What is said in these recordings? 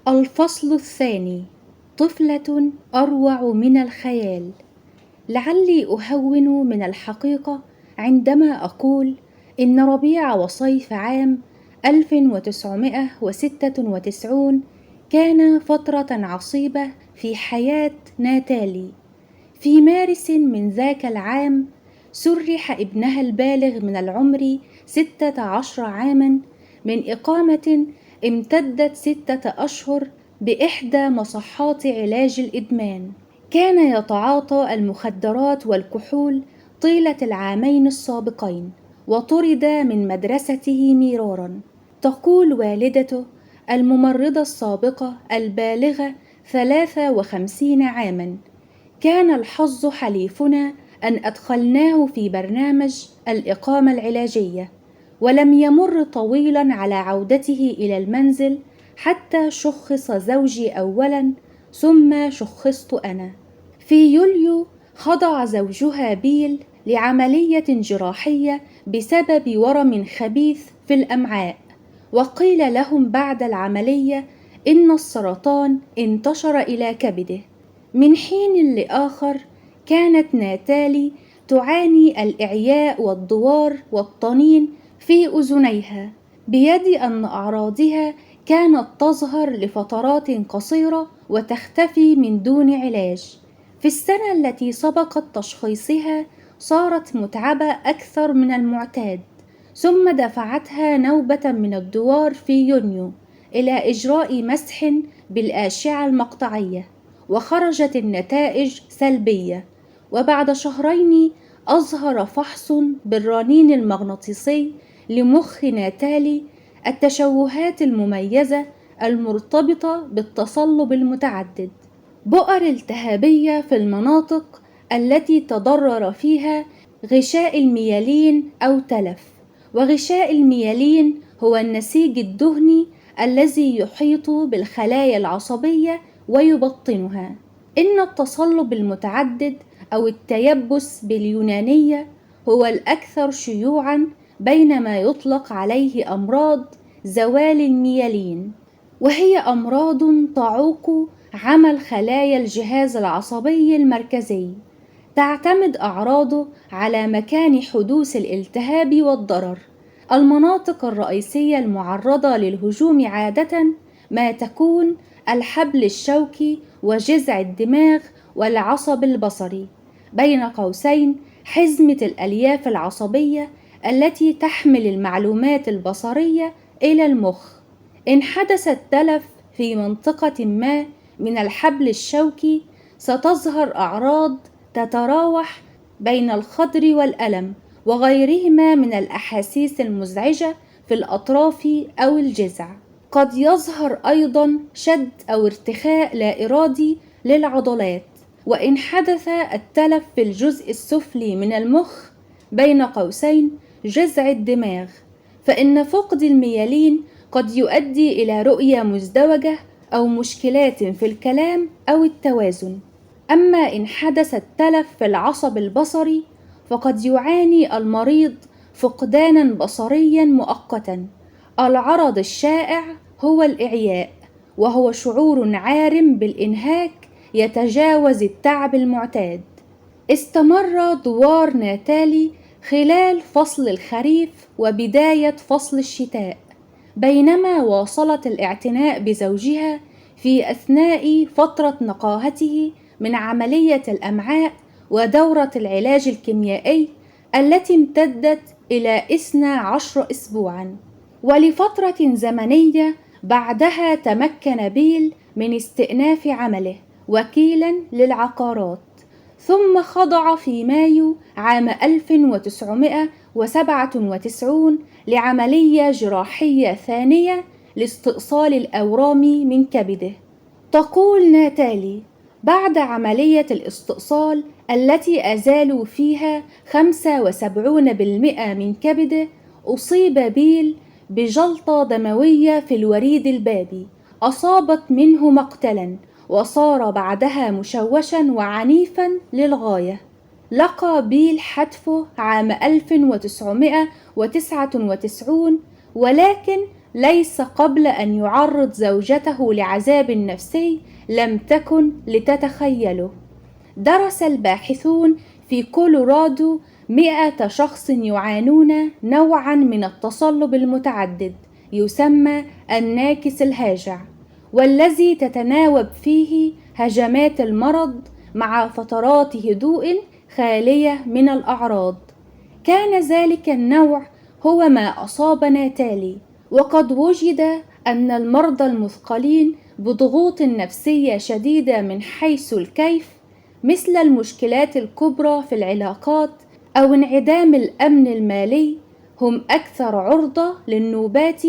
الفصل الثاني. طفلة أروع من الخيال. لعلي أهون من الحقيقة عندما أقول إن ربيع وصيف عام 1996 كان فترة عصيبة في حياة ناتالي. في مارس من ذاك العام سرح ابنها البالغ من العمر 16 عاما من إقامة امتدت 6 أشهر بإحدى مصحات علاج الإدمان. كان يتعاطى المخدرات والكحول طيلة العامين السابقين، وطرد من مدرسته مرارا. تقول والدته الممرضة السابقة البالغة 53 عاما: كان الحظ حليفنا أن أدخلناه في برنامج الإقامة العلاجية، ولم يمر طويلا على عودته إلى المنزل حتى شخص زوجي أولا، ثم شخصت أنا. في يوليو خضع زوجها بيل لعملية جراحية بسبب ورم خبيث في الأمعاء، وقيل لهم بعد العملية إن السرطان انتشر إلى كبده. من حين لآخر كانت ناتالي تعاني الإعياء والدوار والطنين في أذنيها، بيد أن أعراضها كانت تظهر لفترات قصيرة وتختفي من دون علاج. في السنة التي سبقت تشخيصها صارت متعبة أكثر من المعتاد، ثم دفعتها نوبة من الدوار في يونيو إلى إجراء مسح بالأشعة المقطعية، وخرجت النتائج سلبية. وبعد شهرين أظهر فحص بالرنين المغناطيسي لمخ ناتالي التشوهات المميزة المرتبطة بالتصلب المتعدد، بؤر التهابية في المناطق التي تضرر فيها غشاء الميالين أو تلف. وغشاء الميالين هو النسيج الدهني الذي يحيط بالخلايا العصبية ويبطنها. إن التصلب المتعدد أو التيبس باليونانية هو الأكثر شيوعاً، بينما يطلق عليه أمراض زوال الميالين، وهي أمراض تعوق عمل خلايا الجهاز العصبي المركزي. تعتمد أعراضه على مكان حدوث الالتهاب والضرر. المناطق الرئيسية المعرضة للهجوم عادة ما تكون الحبل الشوكي وجذع الدماغ والعصب البصري، بين قوسين حزمة الألياف العصبية التي تحمل المعلومات البصرية إلى المخ. إن حدث التلف في منطقة ما من الحبل الشوكي ستظهر أعراض تتراوح بين الخضر والألم وغيرهما من الأحاسيس المزعجة في الأطراف أو الجذع. قد يظهر أيضا شد أو ارتخاء لا إرادي للعضلات. وإن حدث التلف في الجزء السفلي من المخ بين قوسين جذع الدماغ، فإن فقد الميالين قد يؤدي إلى رؤية مزدوجة أو مشكلات في الكلام أو التوازن. أما إن حدث التلف في العصب البصري فقد يعاني المريض فقدانا بصريا مؤقتا. العرض الشائع هو الإعياء، وهو شعور عارم بالإنهاك يتجاوز التعب المعتاد. استمر دوار ناتالي خلال فصل الخريف وبداية فصل الشتاء، بينما واصلت الاعتناء بزوجها في أثناء فترة نقاهته من عملية الأمعاء ودورة العلاج الكيميائي التي امتدت إلى 12 أسبوعا. ولفترة زمنية بعدها تمكن بيل من استئناف عمله وكيلا للعقارات، ثم خضع في مايو عام 1997 لعملية جراحية ثانية لاستئصال الأورام من كبده. تقول ناتالي: بعد عملية الاستئصال التي أزالوا فيها 75% من كبده، أصيب بيل بجلطة دموية في الوريد البابي أصابت منه مقتلا، وصار بعدها مشوشا وعنيفا للغاية. لقى بيل حتفه عام 1999، ولكن ليس قبل أن يعرض زوجته لعذاب نفسي لم تكن لتتخيله. درس الباحثون في كولورادو 100 شخص يعانون نوعا من التصلب المتعدد يسمى الناكس الهاجع، والذي تتناوب فيه هجمات المرض مع فترات هدوء خالية من الأعراض. كان ذلك النوع هو ما أصاب ناتالي، وقد وجد أن المرضى المثقلين بضغوط نفسية شديدة من حيث الكيف، مثل المشكلات الكبرى في العلاقات أو انعدام الأمن المالي، هم أكثر عرضة للنوبات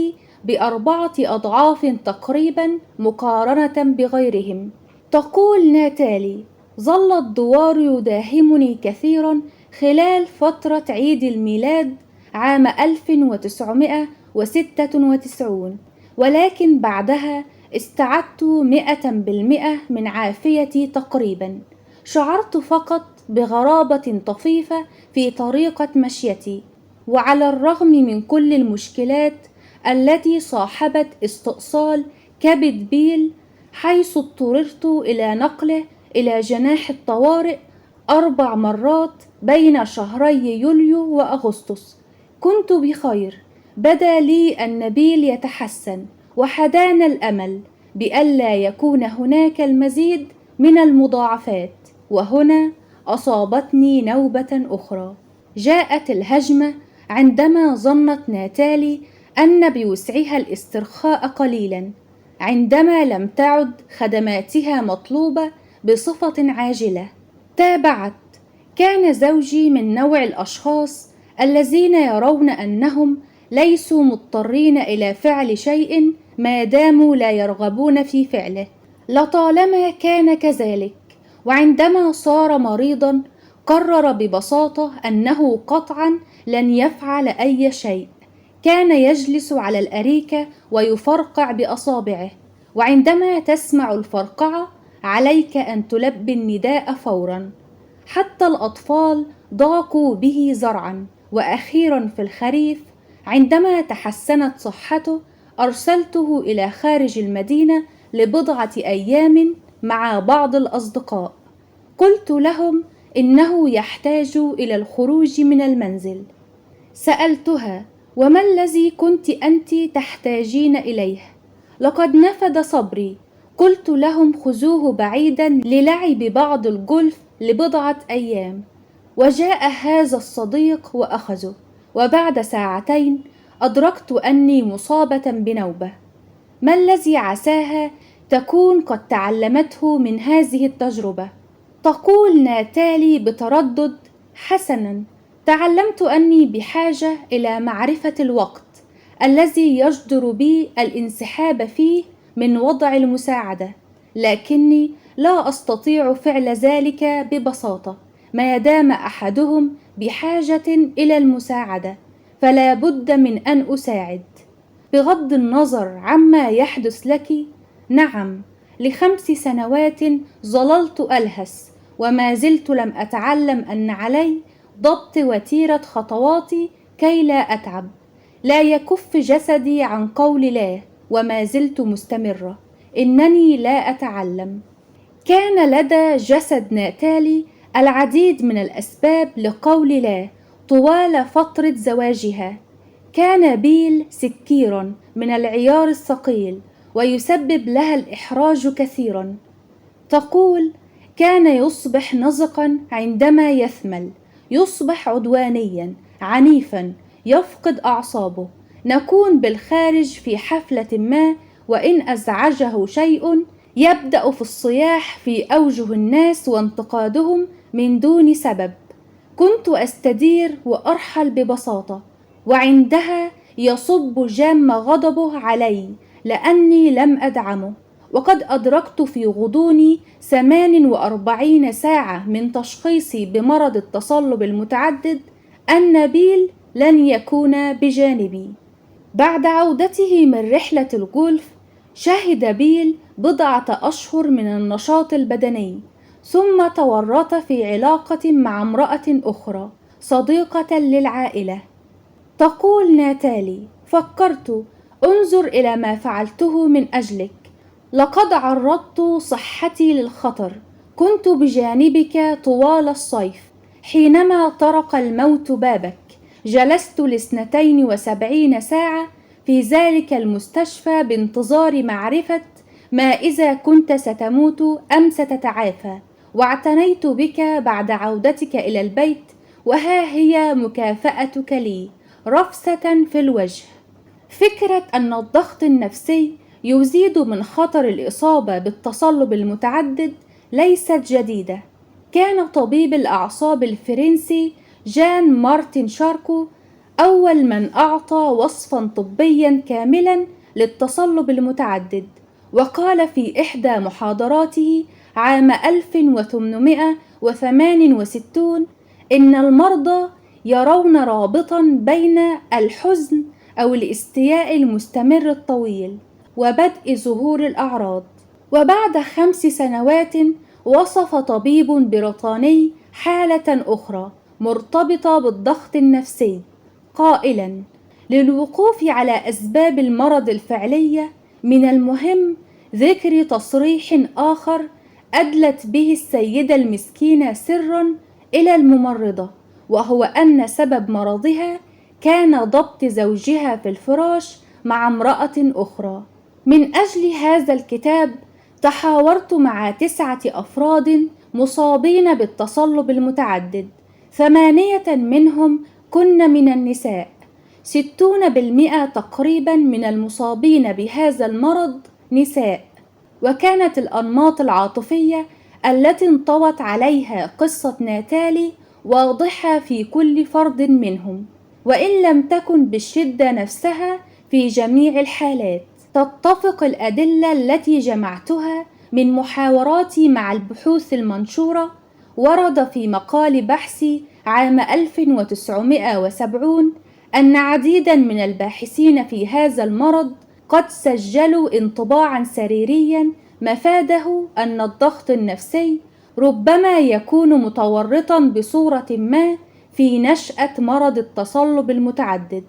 ب4 أضعاف تقريبا مقارنة بغيرهم. تقول ناتالي: ظل الدوار يداهمني كثيرا خلال فترة عيد الميلاد عام 1996، ولكن بعدها استعدت 100% من عافيتي تقريبا. شعرت فقط بغرابة طفيفة في طريقة مشيتي، وعلى الرغم من كل المشكلات التي صاحبت استئصال كبد بيل، حيث اضطررت إلى نقله إلى جناح الطوارئ 4 مرات بين شهري يوليو وأغسطس، كنت بخير. بدا لي أن بيل يتحسن، وحدان الأمل بألا يكون هناك المزيد من المضاعفات. وهنا أصابتني نوبة أخرى. جاءت الهجمة عندما ظنت ناتالي أن بوسعها الاسترخاء قليلا، عندما لم تعد خدماتها مطلوبة بصفة عاجلة. تابعت: كان زوجي من نوع الأشخاص الذين يرون أنهم ليسوا مضطرين إلى فعل شيء ما داموا لا يرغبون في فعله. لطالما كان كذلك، وعندما صار مريضا قرر ببساطة أنه قطعا لن يفعل أي شيء. كان يجلس على الأريكة ويفرقع بأصابعه، وعندما تسمع الفرقعة عليك أن تلبي النداء فورا. حتى الأطفال ضاقوا به ذرعا. وأخيرا في الخريف عندما تحسنت صحته أرسلته إلى خارج المدينة ل1 أيام مع بعض الأصدقاء. قلت لهم إنه يحتاج إلى الخروج من المنزل. سألتها: وما الذي كنت أنت تحتاجين إليه؟ لقد نفد صبري. قلت لهم: خذوه بعيدا للعب بعض الجولف ل1 أيام. وجاء هذا الصديق وأخذه، وبعد 2 ساعات أدركت أني مصابة بنوبة. ما الذي عساها تكون قد تعلمته من هذه التجربة؟ تقول ناتالي بتردد: حسنا، تعلمت أني بحاجة إلى معرفة الوقت الذي يجدر بي الانسحاب فيه من وضع المساعدة، لكني لا أستطيع فعل ذلك ببساطة. ما دام أحدهم بحاجة إلى المساعدة فلا بد من أن أساعد. بغض النظر عما يحدث لك، نعم، ل5 سنوات ظللت ألهث وما زلت لم أتعلم أن علي ضبط وتيرة خطواتي كي لا أتعب. لا يكف جسدي عن قول لا، وما زلت مستمرة. إنني لا أتعلم. كان لدى جسد ناتالي العديد من الأسباب لقول لا طوال فترة زواجها. كان بيل سكيرا من العيار الثقيل ويسبب لها الإحراج كثيرا. تقول: كان يصبح نزقا عندما يثمل، يصبح عدوانيا عنيفا، يفقد أعصابه. نكون بالخارج في حفلة ما، وإن أزعجه شيء يبدأ في الصياح في أوجه الناس وانتقادهم من دون سبب. كنت أستدير وأرحل ببساطة، وعندها يصب جام غضبه علي لأني لم أدعمه. وقد أدركت في غضوني 48 ساعة من تشخيصي بمرض التصلب المتعدد أن بيل لن يكون بجانبي. بعد عودته من رحلة الجولف شهد بيل 1 أشهر من النشاط البدني، ثم تورط في علاقة مع امرأة أخرى صديقة للعائلة. تقول ناتالي: فكرت انظر إلى ما فعلته من أجلك. لقد عرضت صحتي للخطر، كنت بجانبك طوال الصيف. حينما طرق الموت بابك جلست ل72 ساعة في ذلك المستشفى بانتظار معرفة ما إذا كنت ستموت أم ستتعافى، واعتنيت بك بعد عودتك إلى البيت، وها هي مكافأتك لي، رفسة في الوجه. فكرة أن الضغط النفسي يزيد من خطر الإصابة بالتصلب المتعدد ليست جديدة. كان طبيب الأعصاب الفرنسي جان مارتن شاركو أول من أعطى وصفا طبيا كاملا للتصلب المتعدد، وقال في إحدى محاضراته عام 1868 إن المرضى يرون رابطا بين الحزن أو الاستياء المستمر الطويل وبدء ظهور الأعراض. وبعد 5 سنوات وصف طبيب بريطاني حالة أخرى مرتبطة بالضغط النفسي قائلا: للوقوف على أسباب المرض الفعلية من المهم ذكر تصريح آخر أدلت به السيدة المسكينة سرا إلى الممرضة، وهو أن سبب مرضها كان ضبط زوجها في الفراش مع امرأة أخرى. من أجل هذا الكتاب تحاورت مع 9 أفراد مصابين بالتصلب المتعدد، 8 منهم كن من النساء. 60% تقريبا من المصابين بهذا المرض نساء، وكانت الأنماط العاطفية التي انطوت عليها قصة ناتالي واضحة في كل فرد منهم، وإن لم تكن بالشدة نفسها في جميع الحالات. تتفق الأدلة التي جمعتها من محاوراتي مع البحوث المنشورة. ورد في مقال بحثي عام 1970 أن عديدا من الباحثين في هذا المرض قد سجلوا انطباعا سريريا مفاده أن الضغط النفسي ربما يكون متورطا بصورة ما في نشأة مرض التصلب المتعدد.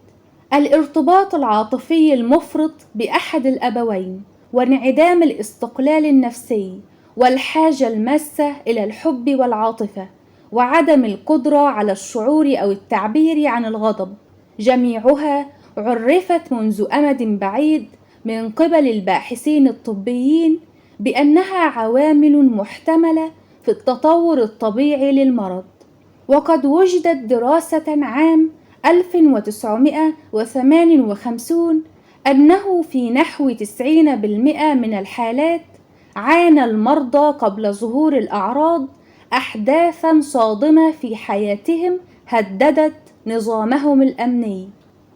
الارتباط العاطفي المفرط بأحد الأبوين، وانعدام الاستقلال النفسي، والحاجة الماسة إلى الحب والعاطفة، وعدم القدرة على الشعور أو التعبير عن الغضب، جميعها عرفت منذ أمد بعيد من قبل الباحثين الطبيين بأنها عوامل محتملة في التطور الطبيعي للمرض. وقد وجدت دراسة عام 1958 أنه في نحو 90% من الحالات عانى المرضى قبل ظهور الأعراض أحداثا صادمة في حياتهم هددت نظامهم الأمني.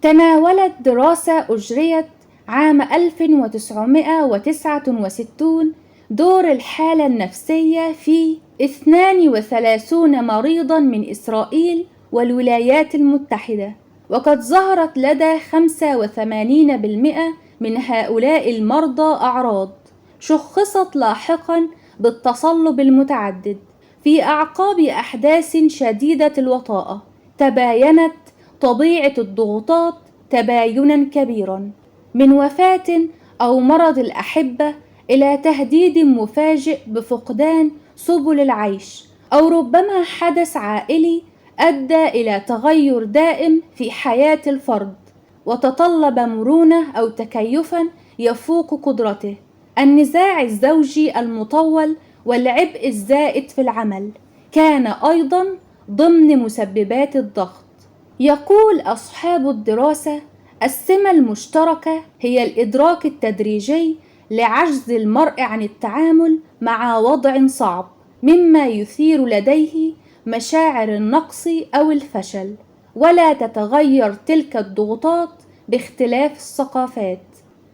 تناولت دراسة أجريت عام 1969 دور الحالة النفسية في 32 مريضا من إسرائيل والولايات المتحدة، وقد ظهرت لدى 85% من هؤلاء المرضى أعراض شخصت لاحقا بالتصلب المتعدد في أعقاب أحداث شديدة الوطأة. تباينت طبيعة الضغوطات تباينا كبيرا، من وفاة أو مرض الأحبة إلى تهديد مفاجئ بفقدان سبل العيش، أو ربما حدث عائلي أدى إلى تغير دائم في حياة الفرد وتطلب مرونة أو تكيفا يفوق قدرته. النزاع الزوجي المطول والعبء الزائد في العمل كان أيضا ضمن مسببات الضغط. يقول أصحاب الدراسة: السمة المشتركة هي الإدراك التدريجي لعجز المرء عن التعامل مع وضع صعب، مما يثير لديه مشاعر النقص أو الفشل، ولا تتغير تلك الضغوطات باختلاف الثقافات.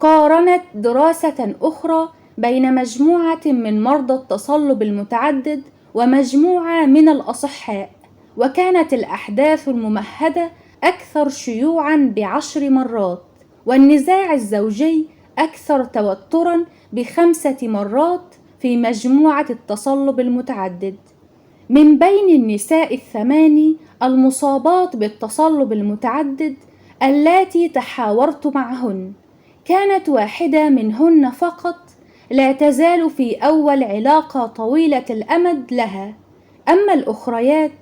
قارنت دراسة أخرى بين مجموعة من مرضى التصلب المتعدد ومجموعة من الأصحاء، وكانت الأحداث الممهدة أكثر شيوعا ب10 مرات، والنزاع الزوجي أكثر توترا ب5 مرات في مجموعة التصلب المتعدد. من بين النساء 8 المصابات بالتصلب المتعدد اللاتي تحاورت معهن، كانت واحدة منهن فقط لا تزال في أول علاقة طويلة الأمد لها، أما الأخريات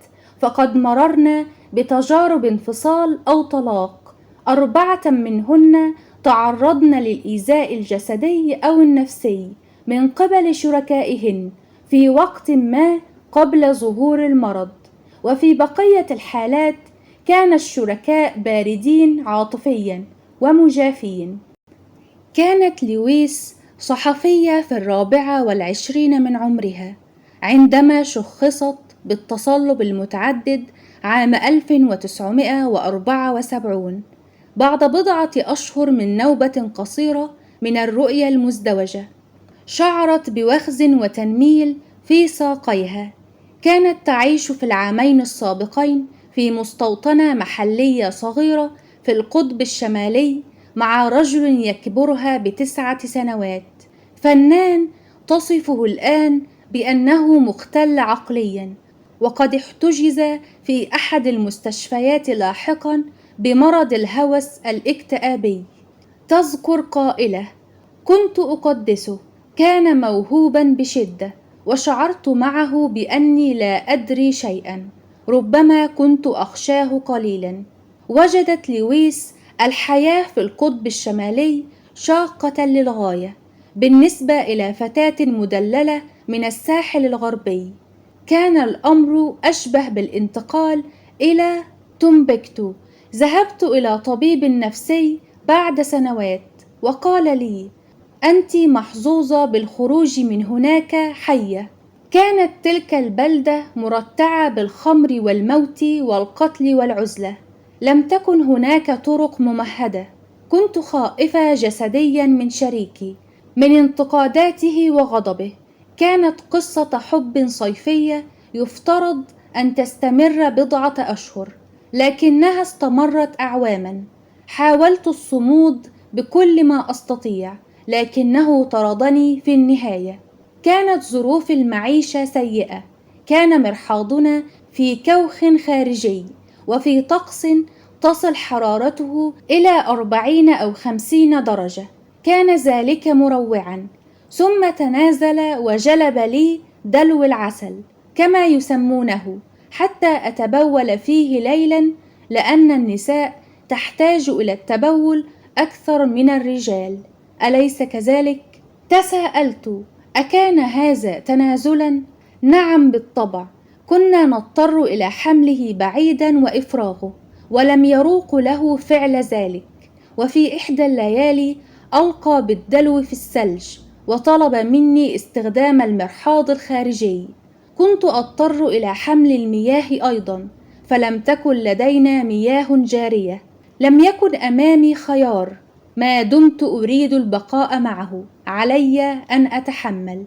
فقد مررن بتجارب انفصال أو طلاق. 4 منهن تعرضن للإيذاء الجسدي أو النفسي من قبل شركائهن في وقت ما قبل ظهور المرض، وفي بقية الحالات كان الشركاء باردين عاطفيا ومجافين. كانت لويس صحفية في 24 من عمرها عندما شخصت بالتصلب المتعدد عام 1974 بعد 4 أشهر من نوبة قصيرة من الرؤية المزدوجة. شعرت بوخز وتنميل في ساقيها. كانت تعيش في العامين السابقين في مستوطنة محلية صغيرة في القطب الشمالي مع رجل يكبرها ب9 سنوات، فنان تصفه الآن بأنه مختل عقليا، وقد احتجز في أحد المستشفيات لاحقا بمرض الهوس الاكتئابي. تذكر قائلة: كنت أقدسه، كان موهوبا بشدة، وشعرت معه بأني لا أدري شيئا، ربما كنت أخشاه قليلا. وجدت لويس الحياة في القطب الشمالي شاقة للغاية بالنسبة إلى فتاة مدللة من الساحل الغربي. كان الأمر أشبه بالانتقال إلى تومبكتو. ذهبت إلى طبيب نفسي بعد سنوات وقال لي: أنت محظوظة بالخروج من هناك حية. كانت تلك البلدة مرتعة بالخمر والموت والقتل والعزلة. لم تكن هناك طرق ممهدة. كنت خائفة جسديا من شريكي، من انتقاداته وغضبه. كانت قصة حب صيفية يفترض أن تستمر 4 أشهر، لكنها استمرت أعواما. حاولت الصمود بكل ما أستطيع، لكنه طردني في النهاية. كانت ظروف المعيشة سيئة. كان مرحاضنا في كوخ خارجي وفي طقس تصل حرارته إلى 40 أو 50 درجة. كان ذلك مروعا. ثم تنازل وجلب لي دلو العسل كما يسمونه حتى أتبول فيه ليلا، لأن النساء تحتاج إلى التبول أكثر من الرجال، أليس كذلك؟ تساءلت: أكان هذا تنازلا؟ نعم بالطبع. كنا نضطر إلى حمله بعيدا وإفراغه، ولم يروق له فعل ذلك. وفي إحدى الليالي ألقى بالدلو في الثلج وطلب مني استخدام المرحاض الخارجي. كنت أضطر إلى حمل المياه أيضا، فلم تكن لدينا مياه جارية. لم يكن أمامي خيار. ما دمت أريد البقاء معه علي أن أتحمل.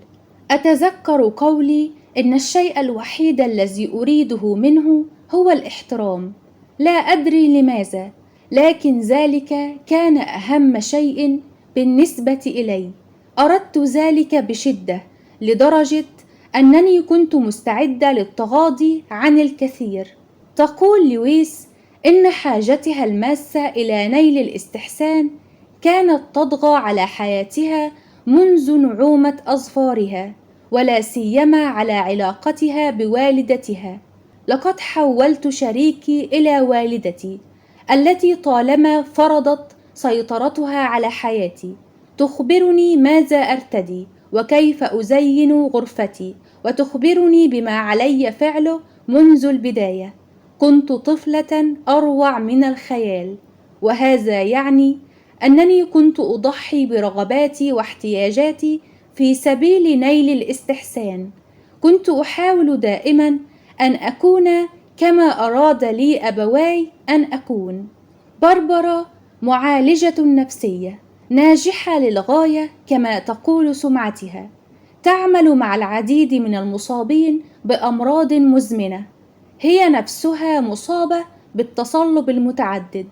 أتذكر قولي إن الشيء الوحيد الذي أريده منه هو الاحترام. لا أدري لماذا، لكن ذلك كان أهم شيء بالنسبة إلي. أردت ذلك بشدة لدرجة أنني كنت مستعدة للتغاضي عن الكثير. تقول لويس إن حاجتها الماسة إلى نيل الاستحسان كانت تطغى على حياتها منذ نعومة أظفارها، ولا سيما على علاقتها بوالدتها. لقد حولت شريكي إلى والدتي التي طالما فرضت سيطرتها على حياتي. تخبرني ماذا أرتدي وكيف أزين غرفتي، وتخبرني بما علي فعله منذ البداية. كنت طفلة أروع من الخيال، وهذا يعني أنني كنت أضحي برغباتي واحتياجاتي في سبيل نيل الاستحسان. كنت أحاول دائما أن أكون كما أراد لي أبواي أن أكون. باربرا معالجة نفسية ناجحة للغاية كما تقول سمعتها. تعمل مع العديد من المصابين بأمراض مزمنة. هي نفسها مصابة بالتصلب المتعدد،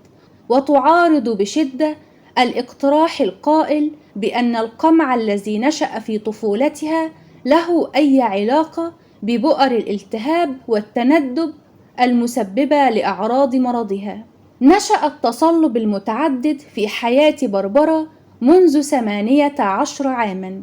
وتعارض بشدة الاقتراح القائل بأن القمع الذي نشأ في طفولتها له أي علاقة ببؤر الالتهاب والتندب المسببة لأعراض مرضها. نشأ التصلب المتعدد في حياة باربرا منذ 18 عاما.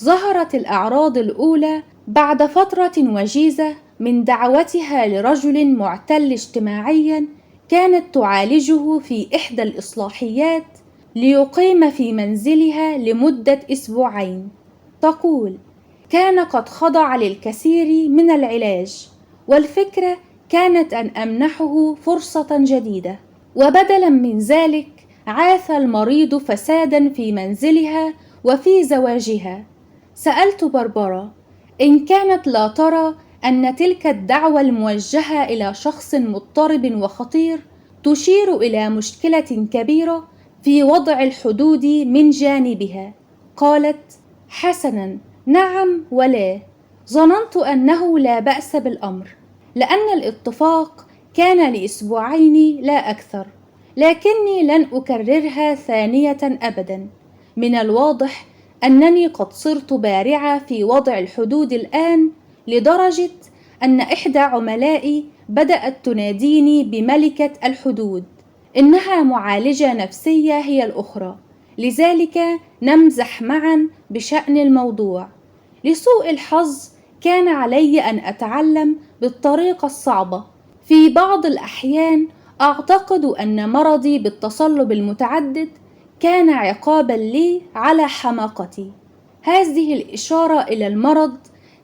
ظهرت الأعراض الأولى بعد فترة وجيزة من دعوتها لرجل معتل اجتماعيا كانت تعالجه في إحدى الإصلاحيات ليقيم في منزلها لمدة أسبوعين. تقول: كان قد خضع للكثير من العلاج، والفكرة كانت أن أمنحه فرصة جديدة، وبدلا من ذلك عاث المريض فسادا في منزلها وفي زواجها. سألت بربرة إن كانت لا ترى أن تلك الدعوة الموجهة إلى شخص مضطرب وخطير تشير إلى مشكلة كبيرة في وضع الحدود من جانبها. قالت: حسنا، نعم ولا. ظننت أنه لا بأس بالأمر، لأن الاتفاق كان لأسبوعين لا أكثر، لكني لن أكررها ثانية أبدا. من الواضح أنني قد صرت بارعة في وضع الحدود الآن، لدرجة أن إحدى عملائي بدأت تناديني بملكة الحدود. إنها معالجة نفسية هي الأخرى، لذلك نمزح معا بشأن الموضوع. لسوء الحظ كان علي أن أتعلم بالطريقة الصعبة. في بعض الأحيان أعتقد أن مرضي بالتصلب المتعدد كان عقابا لي على حماقتي. هذه الإشارة إلى المرض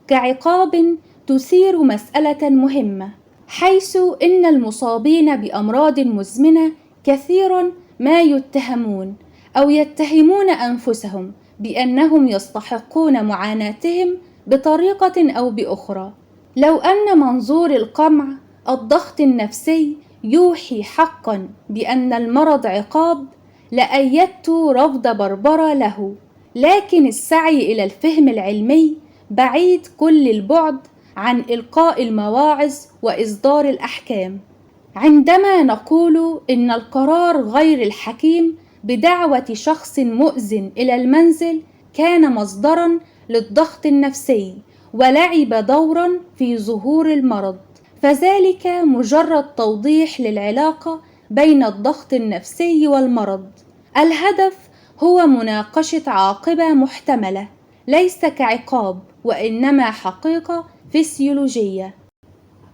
كعقاب تثير مسألة مهمة، حيث إن المصابين بأمراض مزمنة كثيرا ما يتهمون أو يتهمون أنفسهم بأنهم يستحقون معاناتهم بطريقة أو بأخرى. لو أن منظور القمع الضغط النفسي يوحي حقا بأن المرض عقاب لأيدت رفض بربرة له، لكن السعي إلى الفهم العلمي بعيد كل البعد عن إلقاء المواعظ وإصدار الأحكام. عندما نقول إن القرار غير الحكيم بدعوة شخص مؤذن إلى المنزل كان مصدرا للضغط النفسي ولعب دورا في ظهور المرض، فذلك مجرد توضيح للعلاقة بين الضغط النفسي والمرض. الهدف هو مناقشة عاقبة محتملة، ليس كعقاب وإنما حقيقة فسيولوجية.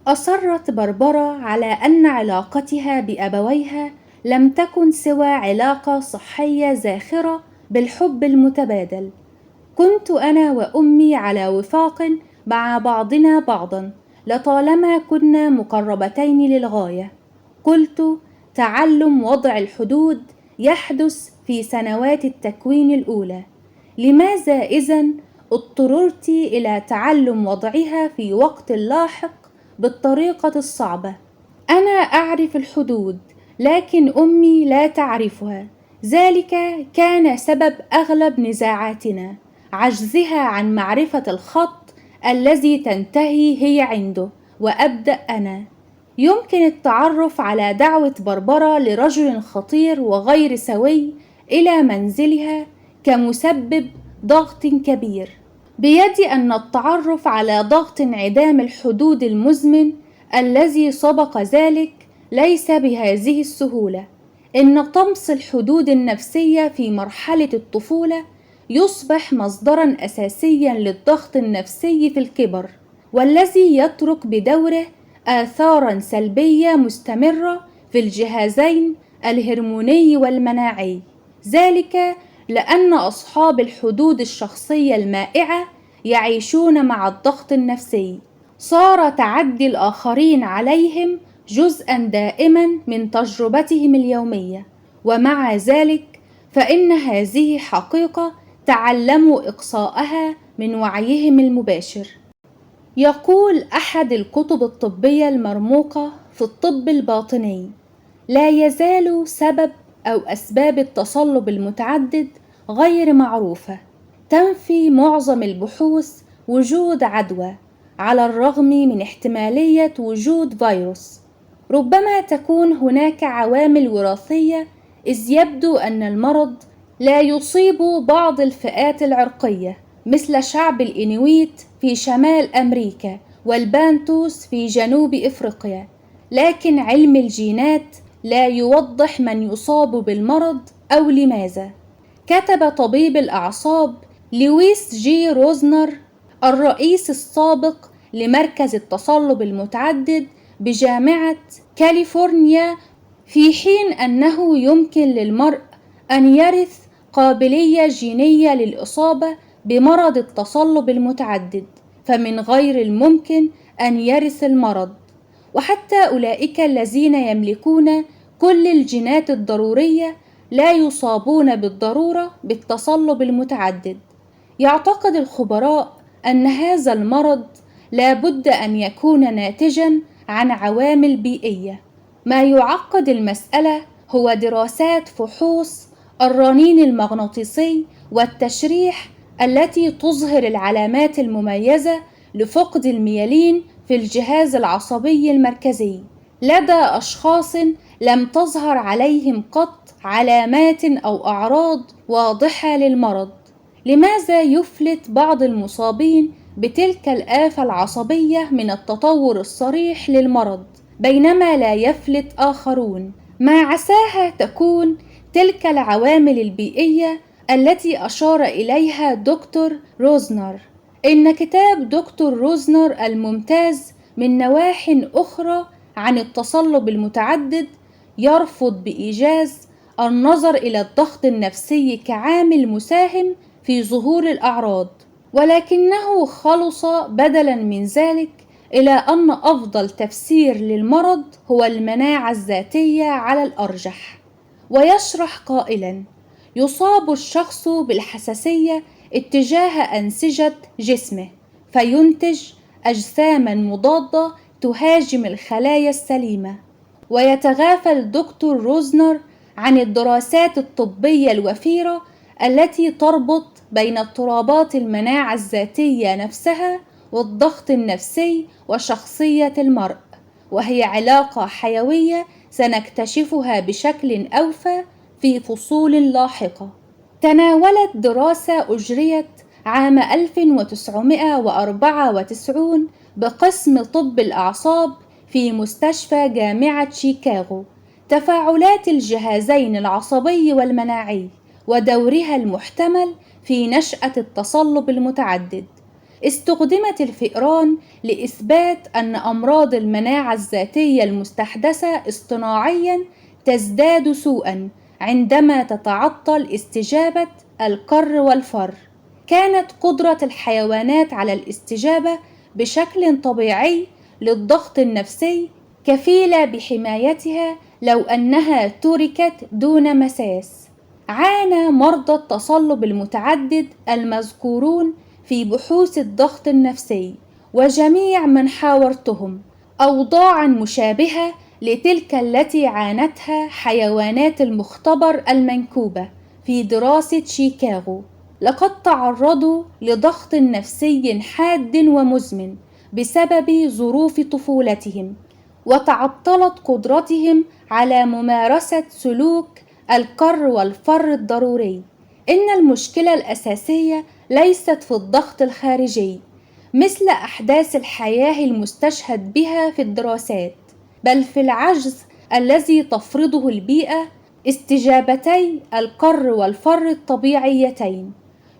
أصرت بربرة على أن علاقتها بأبويها لم تكن سوى علاقة صحية زاخرة بالحب المتبادل. كنت أنا وأمي على وفاق مع بعضنا بعضا لطالما كنا مقربتين للغاية. قلت: تعلم وضع الحدود يحدث في سنوات التكوين الأولى، لماذا إذن اضطررت إلى تعلم وضعها في وقت لاحق بالطريقة الصعبة؟ أنا أعرف الحدود، لكن أمي لا تعرفها. ذلك كان سبب أغلب نزاعاتنا، عجزها عن معرفة الخط الذي تنتهي هي عنده وأبدأ أنا. يمكن التعرف على دعوة بربرة لرجل خطير وغير سوي إلى منزلها كمسبب ضغط كبير. بيدي أن التعرف على ضغط انعدام الحدود المزمن الذي سبق ذلك ليس بهذه السهولة. إن طمس الحدود النفسية في مرحلة الطفولة يصبح مصدرا أساسيا للضغط النفسي في الكبر، والذي يترك بدوره آثارا سلبية مستمرة في الجهازين الهرموني والمناعي. ذلك لأن أصحاب الحدود الشخصية المائعة يعيشون مع الضغط النفسي. صار تعدي الآخرين عليهم جزءا دائما من تجربتهم اليومية، ومع ذلك فإن هذه حقيقة تعلموا إقصاءها من وعيهم المباشر. يقول أحد الكتب الطبية المرموقة في الطب الباطني: لا يزال سبب أو أسباب التصلب المتعدد غير معروفة. تنفي معظم البحوث وجود عدوى، على الرغم من احتمالية وجود فيروس. ربما تكون هناك عوامل وراثية، إذ يبدو أن المرض لا يصيب بعض الفئات العرقية مثل شعب الإنويت في شمال أمريكا والبانتوس في جنوب إفريقيا، لكن علم الجينات لا يوضح من يصاب بالمرض أو لماذا. كتب طبيب الأعصاب لويس جي روزنر الرئيس السابق لمركز التصلب المتعدد بجامعة كاليفورنيا، في حين أنه يمكن للمرء أن يرث قابلية جينية للإصابة بمرض التصلب المتعدد، فمن غير الممكن أن يرث المرض. وحتى أولئك الذين يملكون كل الجينات الضرورية لا يصابون بالضرورة بالتصلب المتعدد. يعتقد الخبراء أن هذا المرض لا بد أن يكون ناتجاً عن عوامل بيئية. ما يعقد المسألة هو دراسات فحوص الرنين المغناطيسي والتشريح التي تظهر العلامات المميزة لفقد الميلين في الجهاز العصبي المركزي لدى أشخاص لم تظهر عليهم قط علامات أو أعراض واضحة للمرض. لماذا يفلت بعض المصابين بتلك الآفة العصبية من التطور الصريح للمرض بينما لا يفلت آخرون؟ ما عساها تكون تلك العوامل البيئية التي أشار إليها دكتور روزنر. إن كتاب دكتور روزنر الممتاز من نواح أخرى عن التصلب المتعدد يرفض بإيجاز النظر إلى الضغط النفسي كعامل مساهم في ظهور الأعراض، ولكنه خلص بدلاً من ذلك إلى أن أفضل تفسير للمرض هو المناعة الذاتية على الأرجح، ويشرح قائلاً: يصاب الشخص بالحساسية اتجاه أنسجة جسمه فينتج أجساماً مضادة تهاجم الخلايا السليمة. ويتغافل دكتور روزنر عن الدراسات الطبية الوفيرة التي تربط بين اضطرابات المناعة الذاتية نفسها والضغط النفسي وشخصية المرء، وهي علاقة حيوية سنكتشفها بشكل أوفى في فصول لاحقة. تناولت دراسة أجريت عام 1994 بقسم طب الأعصاب في مستشفى جامعة شيكاغو تفاعلات الجهازين العصبي والمناعي ودورها المحتمل في نشأة التصلب المتعدد. استخدمت الفئران لإثبات أن أمراض المناعة الذاتية المستحدثة اصطناعياً تزداد سوءاً عندما تتعطل استجابة الكر والفر. كانت قدرة الحيوانات على الاستجابة بشكل طبيعي للضغط النفسي كفيلة بحمايتها لو أنها تركت دون مساس. عانى مرضى التصلب المتعدد المذكورون في بحوث الضغط النفسي وجميع من حاورتهم أوضاعا مشابهة لتلك التي عانتها حيوانات المختبر المنكوبة في دراسة شيكاغو. لقد تعرضوا لضغط نفسي حاد ومزمن بسبب ظروف طفولتهم، وتعطلت قدرتهم على ممارسة سلوك الكر والفر الضروري. إن المشكلة الأساسية ليست في الضغط الخارجي مثل أحداث الحياة المستشهد بها في الدراسات، بل في العجز الذي تفرضه البيئة استجابتي الكر والفر الطبيعيتين.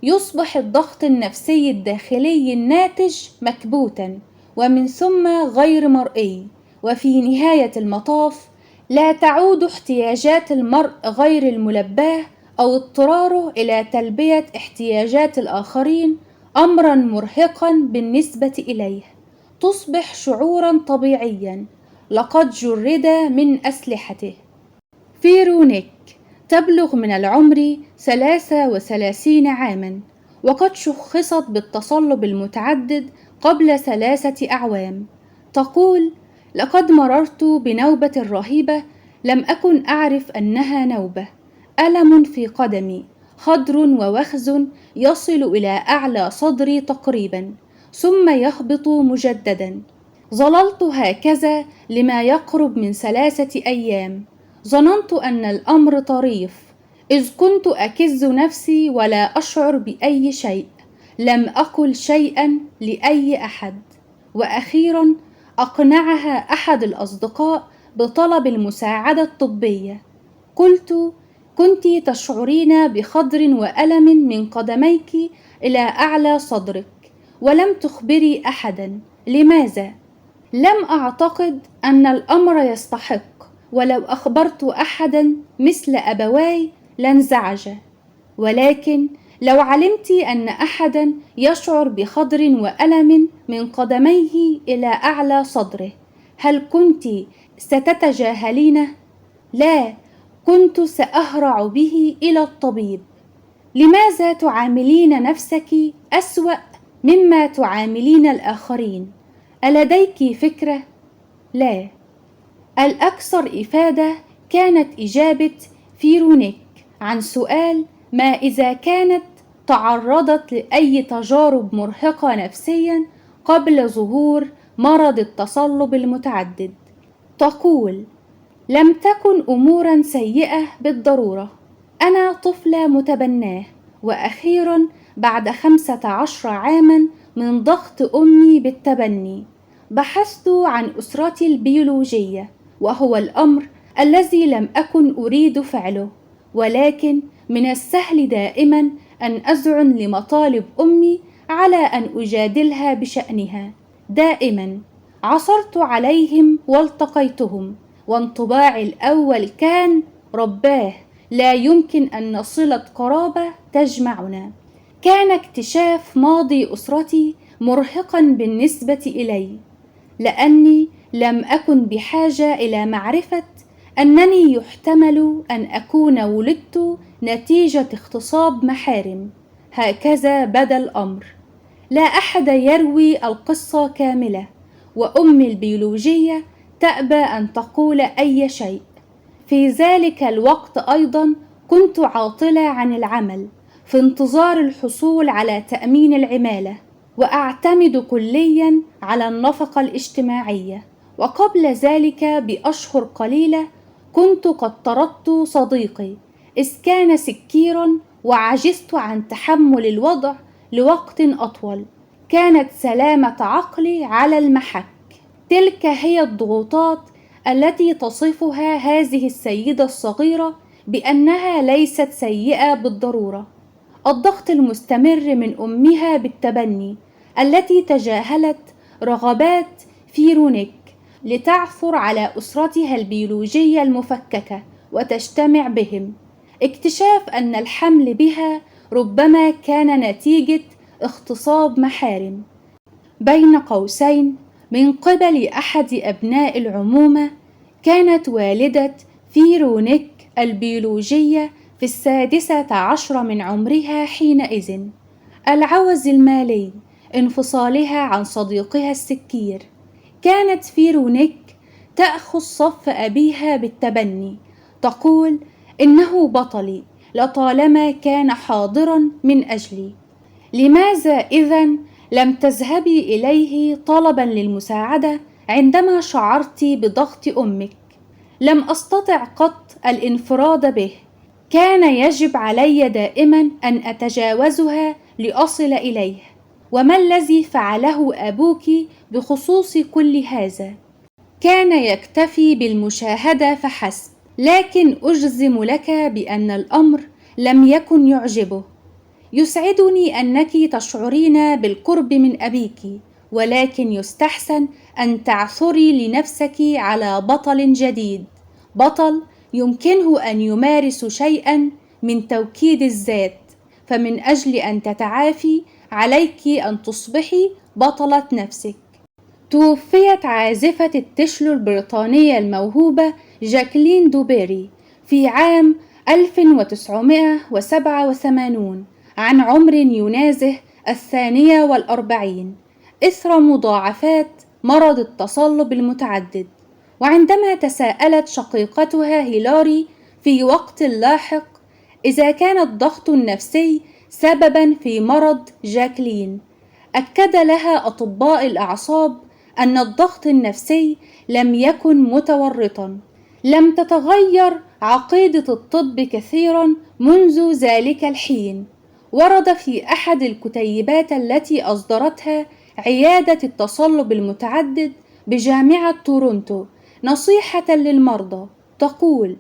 يصبح الضغط النفسي الداخلي الناتج مكبوتاً ومن ثم غير مرئي، وفي نهاية المطاف لا تعود احتياجات المرء غير الملباه أو اضطراره إلى تلبية احتياجات الآخرين أمراً مرهقاً بالنسبة إليه. تصبح شعوراً طبيعياً لقد جرد من أسلحته. فيرونيك تبلغ من العمر 33 عاماً، وقد شخصت بالتصلب المتعدد قبل 3 أعوام. تقول: لقد مررت بنوبة رهيبة لم أكن أعرف أنها نوبة. ألم في قدمي خضر ووخز يصل إلى أعلى صدري تقريبا ثم يهبط مجددا. ظللت هكذا لما يقرب من 3 أيام. ظننت أن الأمر طريف إذ كنت أكز نفسي ولا أشعر بأي شيء. لم أقل شيئا لأي أحد. وأخيرا أقنعها أحد الأصدقاء بطلب المساعدة الطبية. قلت: كنت تشعرين بخضر وألم من قدميك إلى أعلى صدرك ولم تخبري أحدا. لماذا؟ لم أعتقد أن الأمر يستحق، ولو أخبرت أحدا مثل أبواي لانزعج. ولكن لو علمت أن أحدا يشعر بخضر وألم من قدميه إلى أعلى صدره، هل كنت ستتجاهلينه؟ لا، كنت سأهرع به إلى الطبيب. لماذا تعاملين نفسك أسوأ مما تعاملين الآخرين؟ ألديك فكرة؟ لا. الأكثر إفادة كانت إجابة فيرونيك عن سؤال ما إذا كانت تعرضت لأي تجارب مرهقة نفسيا قبل ظهور مرض التصلب المتعدد. تقول: لم تكن أمورا سيئة بالضرورة. أنا طفلة متبناه، وأخيرا بعد 15 عاما من ضغط أمي بالتبني بحثت عن أسرتي البيولوجية، وهو الأمر الذي لم أكن أريد فعله، ولكن من السهل دائما أن أذعن لمطالب أمي على أن أجادلها بشأنها. دائما عثرت عليهم والتقيتهم، وانطباعي الأول كان: رباه، لا يمكن أن صلة قرابة تجمعنا. كان اكتشاف ماضي أسرتي مرهقا بالنسبة إلي، لأني لم أكن بحاجة إلى معرفة أنني يحتمل أن أكون ولدت نتيجة اغتصاب محارم. هكذا بدا الأمر. لا أحد يروي القصة كاملة، وأمي البيولوجية تأبى أن تقول أي شيء. في ذلك الوقت أيضا كنت عاطلة عن العمل في انتظار الحصول على تأمين العمالة، وأعتمد كليا على النفقة الاجتماعية. وقبل ذلك بأشهر قليلة كنت قد طردت صديقي إذ كان سكيرا، وعجزت عن تحمل الوضع لوقت أطول. كانت سلامة عقلي على المحك. تلك هي الضغوطات التي تصفها هذه السيدة الصغيرة بأنها ليست سيئة بالضرورة. الضغط المستمر من أمها بالتبني، التي تجاهلت رغبات فيرونيك لتعثر على أسرتها البيولوجية المفككة وتجتمع بهم. اكتشاف أن الحمل بها ربما كان نتيجة اغتصاب محارم، بين قوسين، من قبل أحد أبناء العمومة. كانت والدة فيرونيك البيولوجية في 16 من عمرها حينئذ. العوز المالي، انفصالها عن صديقها السكير. كانت فيرونيك تأخذ صف أبيها بالتبني، تقول: إنه بطلي لطالما كان حاضرا من أجلي. لماذا إذن لم تذهبي إليه طلبا للمساعدة عندما شعرت بضغط أمك؟ لم أستطع قط الانفراد به. كان يجب علي دائما أن أتجاوزها لأصل إليه. وما الذي فعله أبوك بخصوص كل هذا؟ كان يكتفي بالمشاهدة فحسب، لكن أجزم لك بأن الأمر لم يكن يعجبه. يسعدني أنك تشعرين بالقرب من أبيك، ولكن يستحسن أن تعثري لنفسك على بطل جديد، بطل يمكنه أن يمارس شيئا من توكيد الذات. فمن أجل أن تتعافي عليك أن تصبحي بطلة نفسك. توفيت عازفة التشلو البريطانية الموهوبة جاكلين دوبيري في عام 1987 عن عمر ينازه 42 إثر مضاعفات مرض التصلب المتعدد. وعندما تساءلت شقيقتها هيلاري في وقت لاحق إذا كان الضغط النفسي سببا في مرض جاكلين، أكد لها أطباء الأعصاب أن الضغط النفسي لم يكن متورطا. لم تتغير عقيدة الطب كثيرا منذ ذلك الحين. ورد في أحد الكتيبات التي أصدرتها عيادة التصلب المتعدد بجامعة تورونتو نصيحة للمرضى، تقول: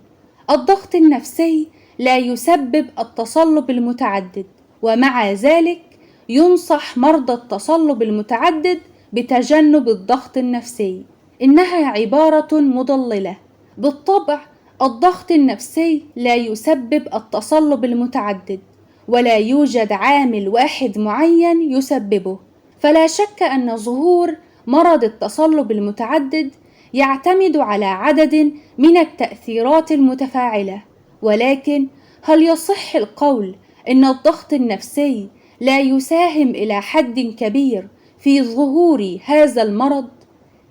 الضغط النفسي لا يسبب التصلب المتعدد، ومع ذلك ينصح مرضى التصلب المتعدد بتجنب الضغط النفسي. إنها عبارة مضللة. بالطبع الضغط النفسي لا يسبب التصلب المتعدد، ولا يوجد عامل واحد معين يسببه. فلا شك أن ظهور مرض التصلب المتعدد يعتمد على عدد من التأثيرات المتفاعلة، ولكن هل يصح القول إن الضغط النفسي لا يساهم إلى حد كبير في ظهور هذا المرض؟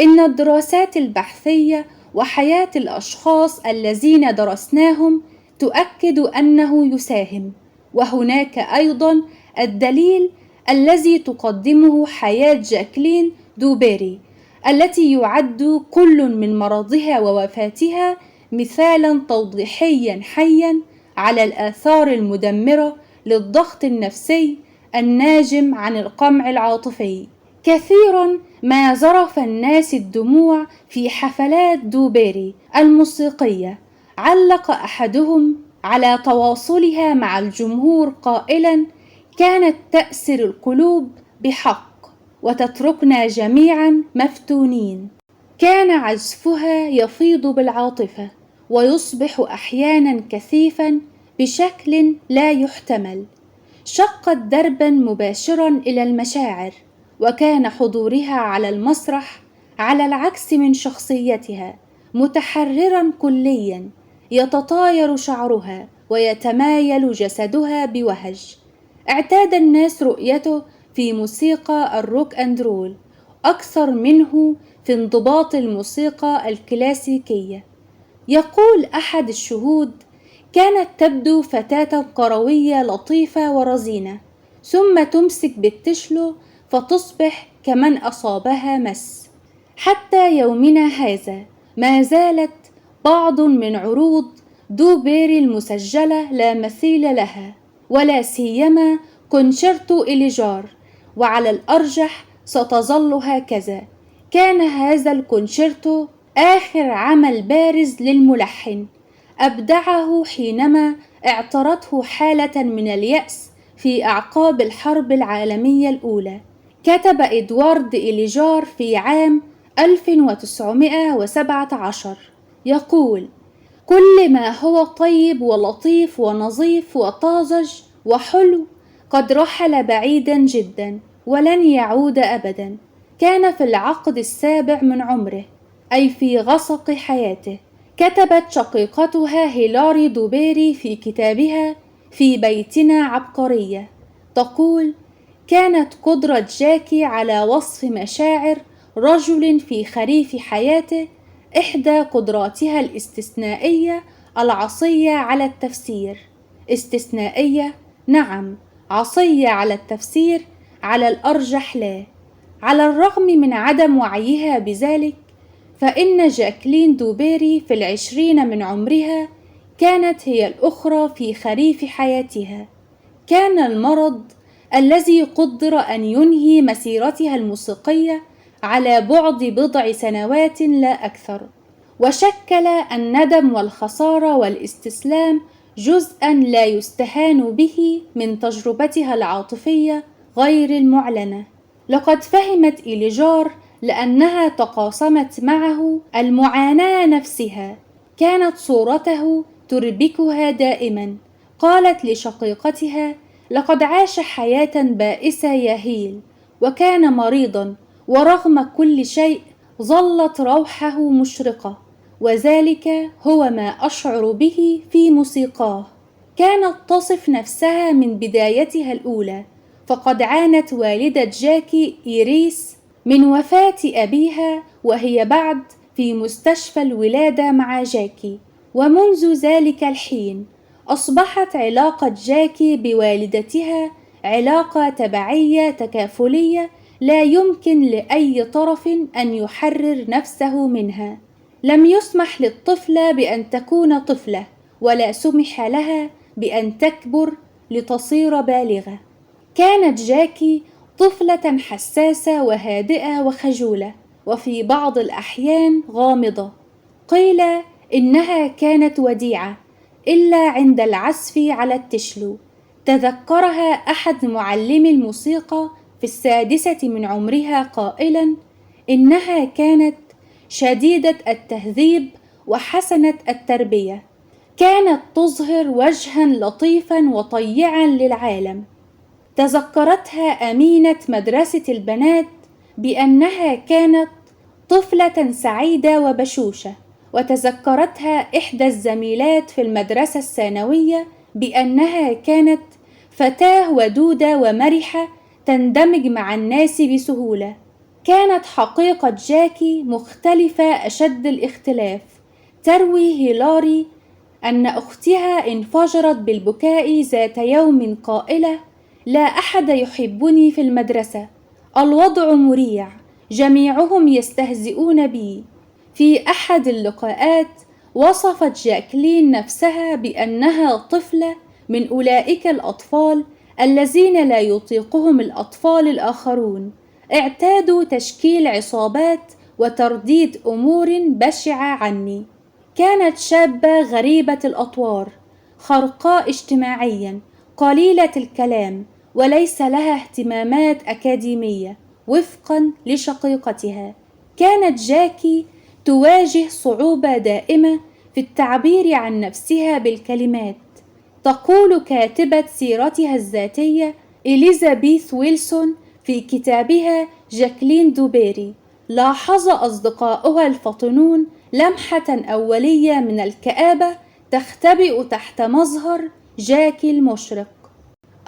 إن الدراسات البحثية وحياة الأشخاص الذين درسناهم تؤكد أنه يساهم. وهناك أيضا الدليل الذي تقدمه حياة جاكلين دوبيري، التي يعد كل من مرضها ووفاتها مثالا توضيحيا حيا على الآثار المدمرة للضغط النفسي الناجم عن القمع العاطفي. كثيرا ما ذرف الناس الدموع في حفلات دوبيري الموسيقية. علق أحدهم على تواصلها مع الجمهور قائلا: كانت تأسر القلوب بحق وتتركنا جميعا مفتونين. كان عزفها يفيض بالعاطفة ويصبح أحيانا كثيفا بشكل لا يحتمل. شقت دربا مباشرا إلى المشاعر، وكان حضورها على المسرح على العكس من شخصيتها متحررا كليا، يتطاير شعرها ويتمايل جسدها بوهج. اعتاد الناس رؤيته في موسيقى الروك أند رول أكثر منه في انضباط الموسيقى الكلاسيكية. يقول أحد الشهود: كانت تبدو فتاة قروية لطيفة ورزينة، ثم تمسك بالتشلو فتصبح كمن أصابها مس. حتى يومنا هذا ما زالت بعض من عروض دوبيري المسجلة لا مثيل لها، ولا سيما كونشيرتو إليجار، وعلى الأرجح ستظل هكذا. كان هذا الكونشيرتو آخر عمل بارز للملحن أبدعه حينما اعترته حالة من اليأس في أعقاب الحرب العالمية الأولى. كتب إدوارد إليجار في عام 1917 يقول: كل ما هو طيب ولطيف ونظيف وطازج وحلو قد رحل بعيدا جدا ولن يعود أبدا. كان في العقد السابع من عمره، أي في غسق حياته. كتبت شقيقتها هيلاري دوبيري في كتابها في بيتنا عبقرية، تقول: كانت قدرة جاكي على وصف مشاعر رجل في خريف حياته إحدى قدراتها الاستثنائية العصية على التفسير. استثنائية؟ نعم، عصية على التفسير على الأرجح لا. على الرغم من عدم وعيها بذلك، فإن جاكلين دوبيري في 20 من عمرها كانت هي الأخرى في خريف حياتها. كان المرض الذي قدر أن ينهي مسيرتها الموسيقية على بعد بضع سنوات لا أكثر، وشكل الندم والخسارة والاستسلام جزءا لا يستهان به من تجربتها العاطفية غير المعلنة. لقد فهمت إليجار لأنها تقاسمت معه المعاناة نفسها. كانت صورته تربكها دائما. قالت لشقيقتها: لقد عاش حياة بائسة يا هيل، وكان مريضا، ورغم كل شيء ظلت روحه مشرقة، وذلك هو ما أشعر به في موسيقاه. كانت تصف نفسها من بدايتها الأولى، فقد عانت والدة جاكي إيريس من وفاة أبيها وهي بعد في مستشفى الولادة مع جاكي، ومنذ ذلك الحين أصبحت علاقة جاكي بوالدتها علاقة تبعية تكافلية لا يمكن لأي طرف أن يحرر نفسه منها. لم يسمح للطفلة بأن تكون طفلة، ولا سمح لها بأن تكبر لتصير بالغة. كانت جاكي طفلة حساسة وهادئة وخجولة، وفي بعض الأحيان غامضة. قيل إنها كانت وديعة، إلا عند العزف على التشلو. تذكرها أحد معلمي الموسيقى في 6 من عمرها قائلا: إنها كانت شديدة التهذيب وحسنة التربية، كانت تظهر وجها لطيفا وطيعا للعالم. تذكرتها أمينة مدرسة البنات بأنها كانت طفلة سعيدة وبشوشة، وتذكرتها إحدى الزميلات في المدرسة الثانوية بأنها كانت فتاة ودودة ومرحة تندمج مع الناس بسهولة. كانت حقيقة جاكي مختلفة أشد الاختلاف. تروي هيلاري أن أختها انفجرت بالبكاء ذات يوم قائلة: لا أحد يحبني في المدرسة، الوضع مريع، جميعهم يستهزئون بي. في أحد اللقاءات وصفت جاكلين نفسها بأنها طفلة من أولئك الأطفال الذين لا يطيقهم الأطفال الآخرون، اعتادوا تشكيل عصابات وترديد أمور بشعة عني. كانت شابة غريبة الأطوار، خرقاء اجتماعيا، قليلة الكلام، وليس لها اهتمامات أكاديمية وفقا لشقيقتها. كانت جاكي تواجه صعوبة دائمة في التعبير عن نفسها بالكلمات. تقول كاتبة سيرتها الذاتية إليزابيث ويلسون في كتابها جاكلين دوبيري: لاحظ أصدقاؤها الفطنون لمحة أولية من الكآبة تختبئ تحت مظهر جاكي المشرق.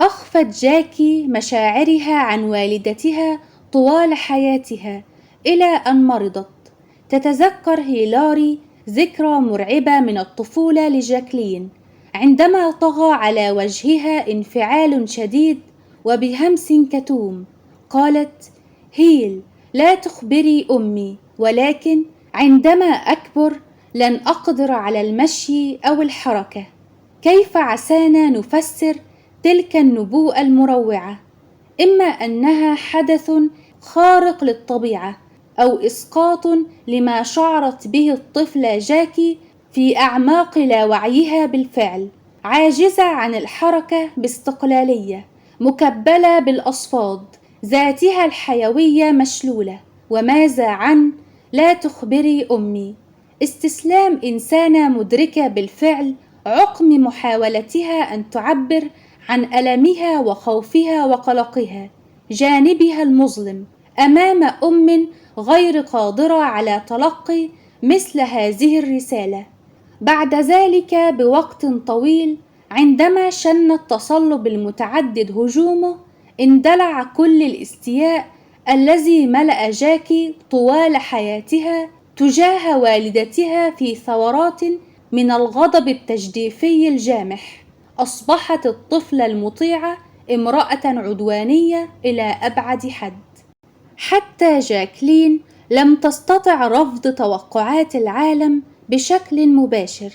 أخفت جاكي مشاعرها عن والدتها طوال حياتها إلى أن مرضت. تتذكر هيلاري ذكرى مرعبة من الطفولة لجاكلين عندما طغى على وجهها انفعال شديد، وبهمس كتوم قالت: هيل، لا تخبري أمي، ولكن عندما أكبر لن أقدر على المشي أو الحركة. كيف عسانا نفسر تلك النبوءة المروعة؟ إما أنها حدث خارق للطبيعة، أو إسقاط لما شعرت به الطفلة جاكي في أعماق لاوعيها بالفعل، عاجزة عن الحركة باستقلالية، مكبلة بالأصفاد، ذاتها الحيوية مشلولة. وماذا عن لا تخبري أمي؟ استسلام إنسانة مدركة بالفعل عقم محاولتها أن تعبر عن ألمها وخوفها وقلقها، جانبها المظلم أمام أم غير قادرة على تلقي مثل هذه الرسالة. بعد ذلك بوقت طويل، عندما شن التصلب المتعدد هجومه، اندلع كل الاستياء الذي ملأ جاكي طوال حياتها تجاه والدتها في ثورات من الغضب التجديفي الجامح. أصبحت الطفلة المطيعة امرأة عدوانية إلى أبعد حد. حتى جاكلين لم تستطع رفض توقعات العالم بشكل مباشر.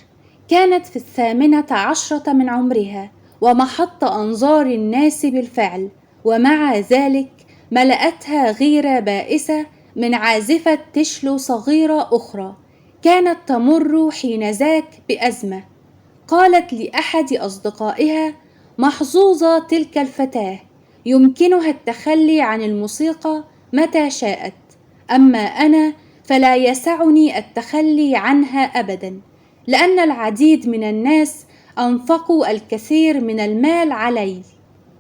كانت في 18 من عمرها ومحط أنظار الناس بالفعل، ومع ذلك ملأتها غيرة بائسة من عازفة تشلو صغيرة أخرى كانت تمر حينذاك بأزمة. قالت لأحد أصدقائها: محظوظة تلك الفتاة، يمكنها التخلي عن الموسيقى متى شاءت، أما أنا فلا يسعني التخلي عنها أبدا، لأن العديد من الناس أنفقوا الكثير من المال علي.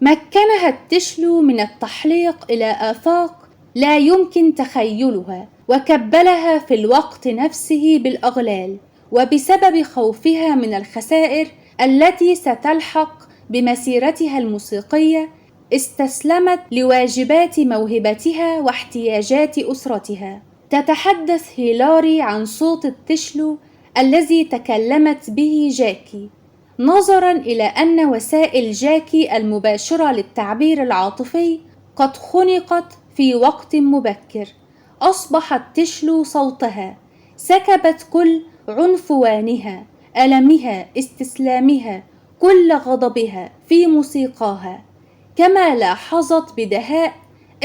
مكنها التشلو من التحليق إلى آفاق لا يمكن تخيلها، وكبلها في الوقت نفسه بالأغلال، وبسبب خوفها من الخسائر التي ستلحق بمسيرتها الموسيقية استسلمت لواجبات موهبتها واحتياجات أسرتها. تتحدث هيلاري عن صوت التشلو الذي تكلمت به جاكي، نظرا إلى أن وسائل جاكي المباشرة للتعبير العاطفي قد خنقت في وقت مبكر. أصبحت تشلو صوتها، سكبت كل عنفوانها، ألمها، استسلامها، كل غضبها في موسيقاها. كما لاحظت بدهاء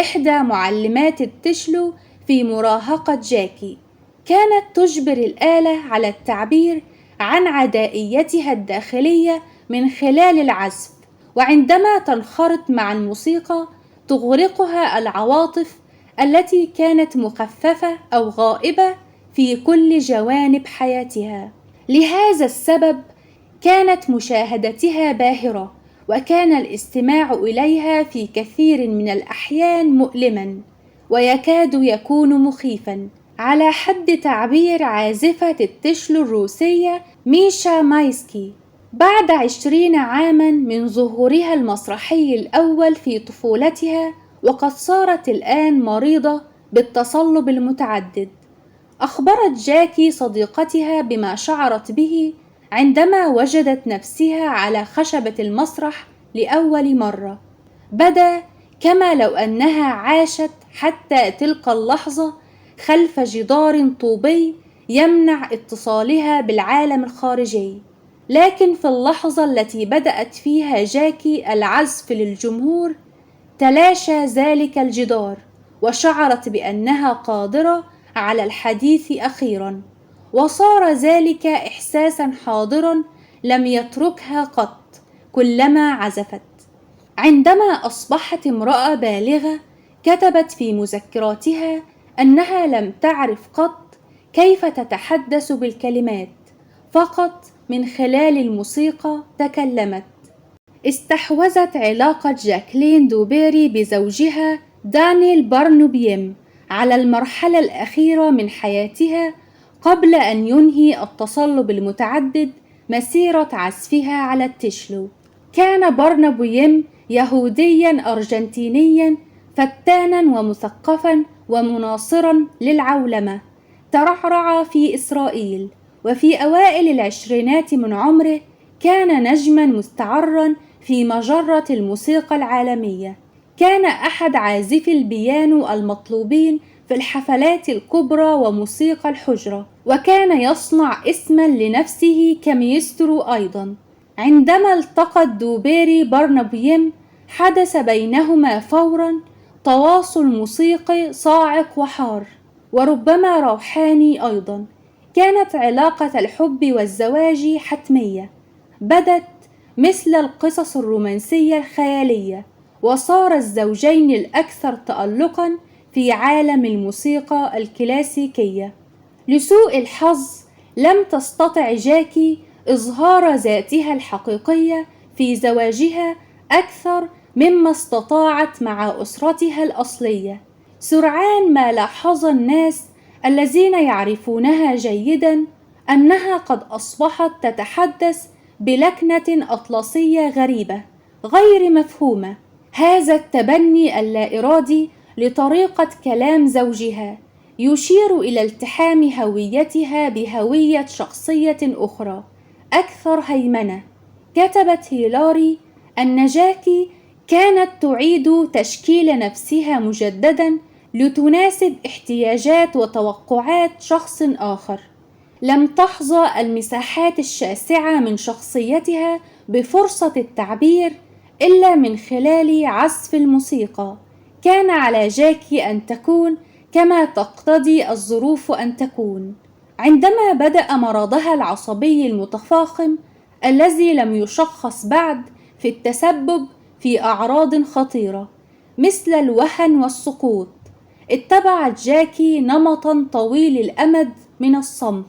إحدى معلمات التشلو في مراهقة جاكي، كانت تجبر الآلة على التعبير عن عدائيتها الداخلية من خلال العزف، وعندما تنخرط مع الموسيقى تغرقها العواطف التي كانت مخففة أو غائبة في كل جوانب حياتها. لهذا السبب كانت مشاهدتها باهرة، وكان الاستماع إليها في كثير من الأحيان مؤلما ويكاد يكون مخيفا، على حد تعبير عازفة التشلو الروسية ميشا مايسكي. بعد 20 عاما من ظهورها المسرحي الأول في طفولتها، وقد صارت الآن مريضة بالتصلب المتعدد، أخبرت جاكي صديقتها بما شعرت به عندما وجدت نفسها على خشبة المسرح لأول مرة. بدا كما لو أنها عاشت حتى تلك اللحظة خلف جدار طوبي يمنع اتصالها بالعالم الخارجي. لكن في اللحظة التي بدأت فيها جاكي العزف للجمهور تلاشى ذلك الجدار، وشعرت بأنها قادرة على الحديث أخيرا، وصار ذلك إحساسا حاضرا لم يتركها قط كلما عزفت. عندما أصبحت امرأة بالغة كتبت في مذكراتها أنها لم تعرف قط كيف تتحدث بالكلمات، فقط من خلال الموسيقى تكلمت. استحوذت علاقة جاكلين دوبيري بزوجها دانيال بارنوبيم على المرحلة الأخيرة من حياتها قبل أن ينهي التصلب المتعدد مسيرة عزفها على التشلو. كان بارنابويم يهوديا أرجنتينيا فتانا ومثقفا ومناصرا للعولمة، ترعرع في إسرائيل، وفي أوائل العشرينات من عمره كان نجما مستعرا في مجرة الموسيقى العالمية. كان أحد عازفي البيانو المطلوبين في الحفلات الكبرى وموسيقى الحجرة، وكان يصنع اسما لنفسه كميسترو أيضا. عندما التقت دوبيري بارنابيم حدث بينهما فورا تواصل موسيقي صاعق وحار، وربما روحاني أيضا. كانت علاقة الحب والزواج حتمية، بدت مثل القصص الرومانسية الخيالية، وصار الزوجين الأكثر تألقا في عالم الموسيقى الكلاسيكية. لسوء الحظ لم تستطع جاكي إظهار ذاتها الحقيقية في زواجها أكثر مما استطاعت مع أسرتها الأصلية. سرعان ما لاحظ الناس الذين يعرفونها جيدا أنها قد أصبحت تتحدث بلكنة أطلسية غريبة غير مفهومة. هذا التبني اللا إرادي لطريقة كلام زوجها يشير إلى التحام هويتها بهوية شخصية أخرى أكثر هيمنة. كتبت هيلاري أن جاكي كانت تعيد تشكيل نفسها مجددا لتناسب احتياجات وتوقعات شخص آخر. لم تحظى المساحات الشاسعة من شخصيتها بفرصة التعبير إلا من خلال عزف الموسيقى. كان على جاكي أن تكون كما تقتضي الظروف أن تكون. عندما بدأ مرضها العصبي المتفاقم الذي لم يشخص بعد في التسبب في أعراض خطيرة مثل الوهن والسقوط، اتبعت جاكي نمطا طويل الأمد من الصمت،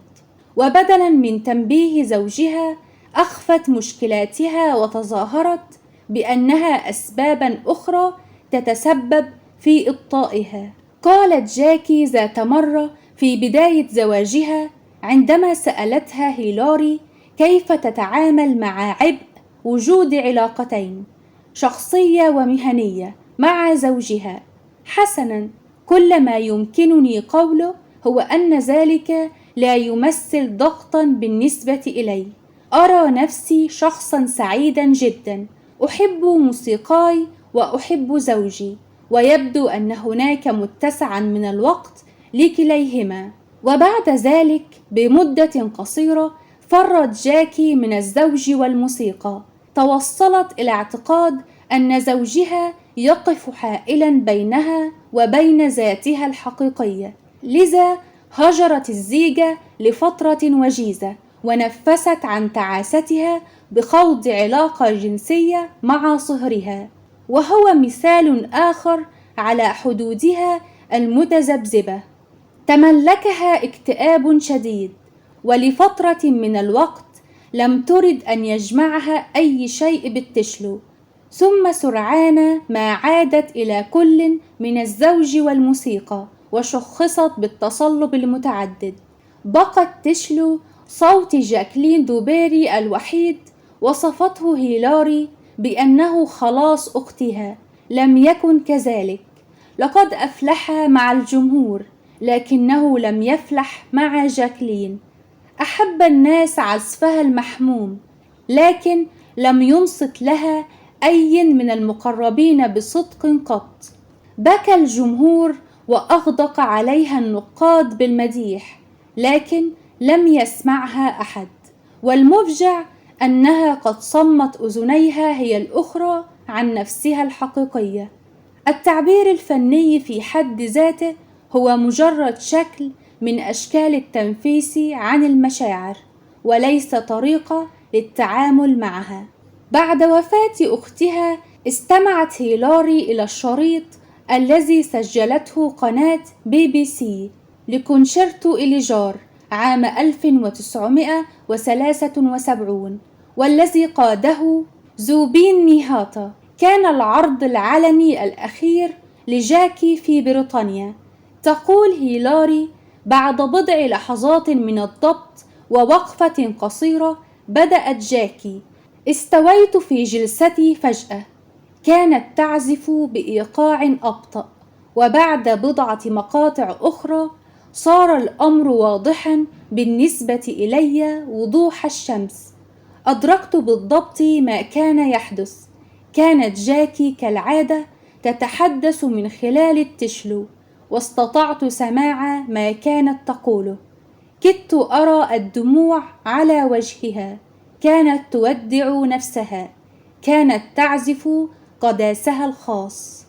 وبدلا من تنبيه زوجها أخفت مشكلاتها وتظاهرت بأنها أسبابا أخرى تتسبب في إبطائها. قالت جاكي ذات مرة في بداية زواجها عندما سألتها هيلاري كيف تتعامل مع عبء وجود علاقتين شخصية ومهنية مع زوجها: حسنا، كل ما يمكنني قوله هو أن ذلك لا يمثل ضغطا بالنسبة إلي. أرى نفسي شخصا سعيدا جدا، أحب موسيقاي وأحب زوجي، ويبدو أن هناك متسعا من الوقت لكليهما. وبعد ذلك بمدة قصيرة فرت جاكي من الزوج والموسيقى. توصلت إلى اعتقاد أن زوجها يقف حائلا بينها وبين ذاتها الحقيقية، لذا هجرت الزيجة لفترة وجيزة ونفست عن تعاستها بخوض علاقة جنسية مع صهرها، وهو مثال آخر على حدودها المتذبذبة. تملكها اكتئاب شديد، ولفترة من الوقت لم ترد أن يجمعها أي شيء بالتشلو، ثم سرعان ما عادت إلى كل من الزوج والموسيقى، وشخصت بالتصلب المتعدد. بقت تشلو صوت جاكلين دوبيري الوحيد. وصفته هيلاري بأنه خلاص أختها. لم يكن كذلك. لقد أفلح مع الجمهور، لكنه لم يفلح مع جاكلين. أحب الناس عزفها المحموم، لكن لم ينصت لها أي من المقربين بصدق قط. بكى الجمهور وأغدق عليها النقاد بالمديح، لكن لم يسمعها أحد. والمفجع أنها قد صمت أذنيها هي الأخرى عن نفسها الحقيقية. التعبير الفني في حد ذاته هو مجرد شكل من أشكال التنفيس عن المشاعر، وليس طريقة للتعامل معها. بعد وفاة أختها استمعت هيلاري إلى الشريط الذي سجلته قناة BBC لكونشيرتو إليجار عام 1973، والذي قاده زوبين نيهاتا. كان العرض العلني الأخير لجاكي في بريطانيا. تقول هيلاري: بعد بضع لحظات من الضبط ووقفة قصيرة بدأت جاكي. استويت في جلستي فجأة. كانت تعزف بإيقاع أبطأ، وبعد بضعة مقاطع أخرى صار الأمر واضحا بالنسبة إلي وضوح الشمس. أدركت بالضبط ما كان يحدث. كانت جاكي كالعادة تتحدث من خلال التشلو، واستطعت سماع ما كانت تقوله. كدت أرى الدموع على وجهها. كانت تودع نفسها. كانت تعزف قداسها الخاص.